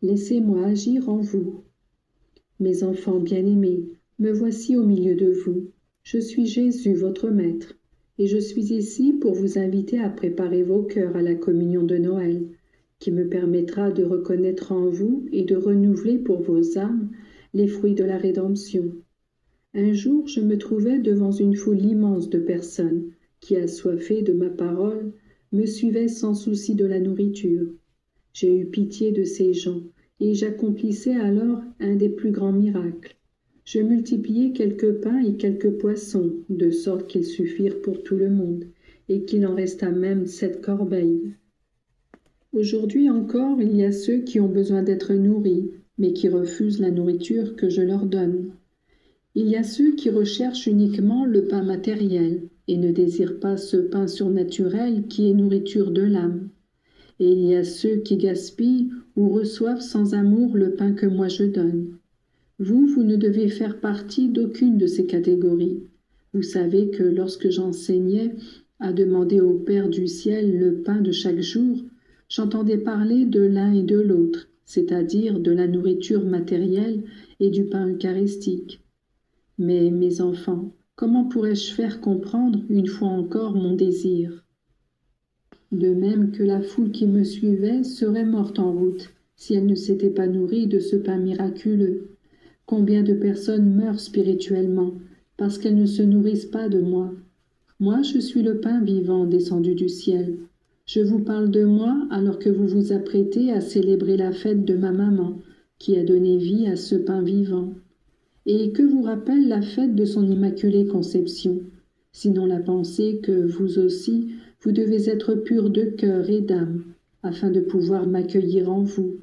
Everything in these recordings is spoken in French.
Laissez-moi agir en vous. Mes enfants bien-aimés, me voici au milieu de vous. Je suis Jésus, votre Maître, et je suis ici pour vous inviter à préparer vos cœurs à la communion de Noël, qui me permettra de reconnaître en vous et de renouveler pour vos âmes les fruits de la rédemption. Un jour, je me trouvais devant une foule immense de personnes qui, assoiffées de ma parole, me suivaient sans souci de la nourriture. J'ai eu pitié de ces gens, et j'accomplissais alors un des plus grands miracles. Je multipliai quelques pains et quelques poissons, de sorte qu'ils suffirent pour tout le monde, et qu'il en resta même 7 corbeilles. Aujourd'hui encore, il y a ceux qui ont besoin d'être nourris, mais qui refusent la nourriture que je leur donne. Il y a ceux qui recherchent uniquement le pain matériel et ne désirent pas ce pain surnaturel qui est nourriture de l'âme. Et il y a ceux qui gaspillent ou reçoivent sans amour le pain que moi je donne. Vous ne devez faire partie d'aucune de ces catégories. Vous savez que lorsque j'enseignais à demander au Père du ciel le pain de chaque jour, j'entendais parler de l'un et de l'autre, c'est-à-dire de la nourriture matérielle et du pain eucharistique. Mais, mes enfants, comment pourrais-je faire comprendre une fois encore mon désir? De même que la foule qui me suivait serait morte en route si elle ne s'était pas nourrie de ce pain miraculeux. Combien de personnes meurent spirituellement parce qu'elles ne se nourrissent pas de moi? Moi, je suis le pain vivant descendu du ciel. Je vous parle de moi alors que vous vous apprêtez à célébrer la fête de ma maman, qui a donné vie à ce pain vivant. Et que vous rappelle la fête de son Immaculée Conception, sinon la pensée que vous aussi, vous devez être purs de cœur et d'âme, afin de pouvoir m'accueillir en vous.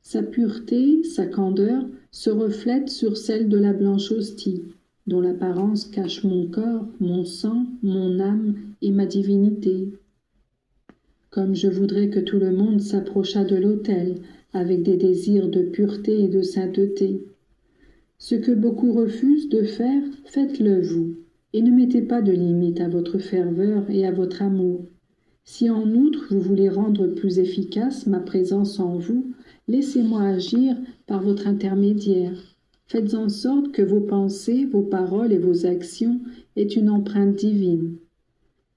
Sa pureté, sa candeur se reflètent sur celle de la blanche hostie, dont l'apparence cache mon corps, mon sang, mon âme et ma divinité. Comme je voudrais que tout le monde s'approchât de l'autel, avec des désirs de pureté et de sainteté. Ce que beaucoup refusent de faire, faites-le vous, et ne mettez pas de limite à votre ferveur et à votre amour. Si en outre vous voulez rendre plus efficace ma présence en vous, laissez-moi agir par votre intermédiaire. Faites en sorte que vos pensées, vos paroles et vos actions aient une empreinte divine.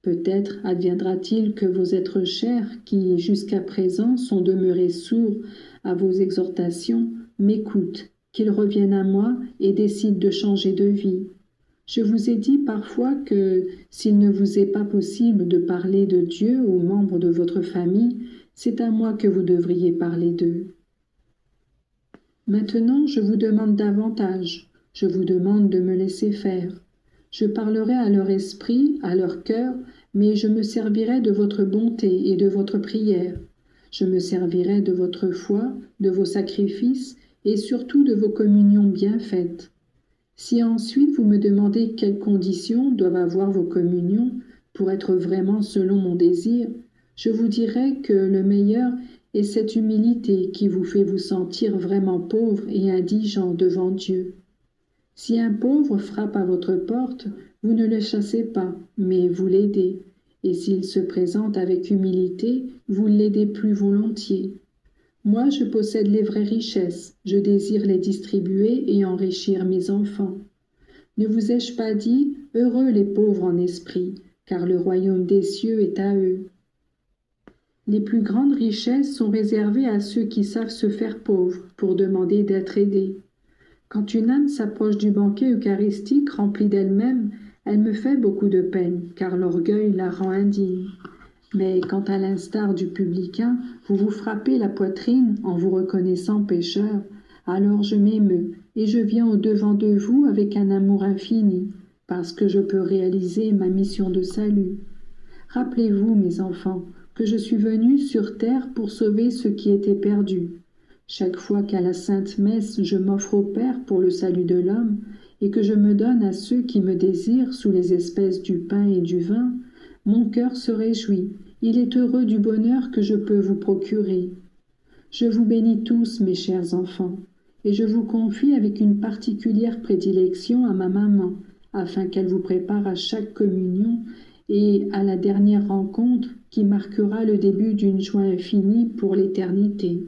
Peut-être adviendra-t-il que vos êtres chers, qui jusqu'à présent sont demeurés sourds à vos exhortations, m'écoutent, qu'ils reviennent à moi et décident de changer de vie. Je vous ai dit parfois que, s'il ne vous est pas possible de parler de Dieu aux membres de votre famille, c'est à moi que vous devriez parler d'eux. Maintenant, je vous demande davantage. Je vous demande de me laisser faire. Je parlerai à leur esprit, à leur cœur, mais je me servirai de votre bonté et de votre prière. Je me servirai de votre foi, de vos sacrifices et surtout de vos communions bien faites. Si ensuite vous me demandez quelles conditions doivent avoir vos communions pour être vraiment selon mon désir, je vous dirai que le meilleur est cette humilité qui vous fait vous sentir vraiment pauvre et indigent devant Dieu. Si un pauvre frappe à votre porte, vous ne le chassez pas, mais vous l'aidez, et s'il se présente avec humilité, vous l'aidez plus volontiers. Moi, je possède les vraies richesses, je désire les distribuer et enrichir mes enfants. Ne vous ai-je pas dit, heureux les pauvres en esprit, car le royaume des cieux est à eux. Les plus grandes richesses sont réservées à ceux qui savent se faire pauvres pour demander d'être aidés. Quand une âme s'approche du banquet eucharistique rempli d'elle-même, elle me fait beaucoup de peine, car l'orgueil la rend indigne. Mais quand à l'instar du publicain, vous vous frappez la poitrine en vous reconnaissant pécheur, alors je m'émeus et je viens au-devant de vous avec un amour infini, parce que je peux réaliser ma mission de salut. Rappelez-vous, mes enfants, que je suis venu sur terre pour sauver ceux qui étaient perdus. Chaque fois qu'à la Sainte Messe je m'offre au Père pour le salut de l'homme, et que je me donne à ceux qui me désirent sous les espèces du pain et du vin, mon cœur se réjouit, il est heureux du bonheur que je peux vous procurer. Je vous bénis tous, mes chers enfants, et je vous confie avec une particulière prédilection à ma maman, afin qu'elle vous prépare à chaque communion et à la dernière rencontre qui marquera le début d'une joie infinie pour l'éternité.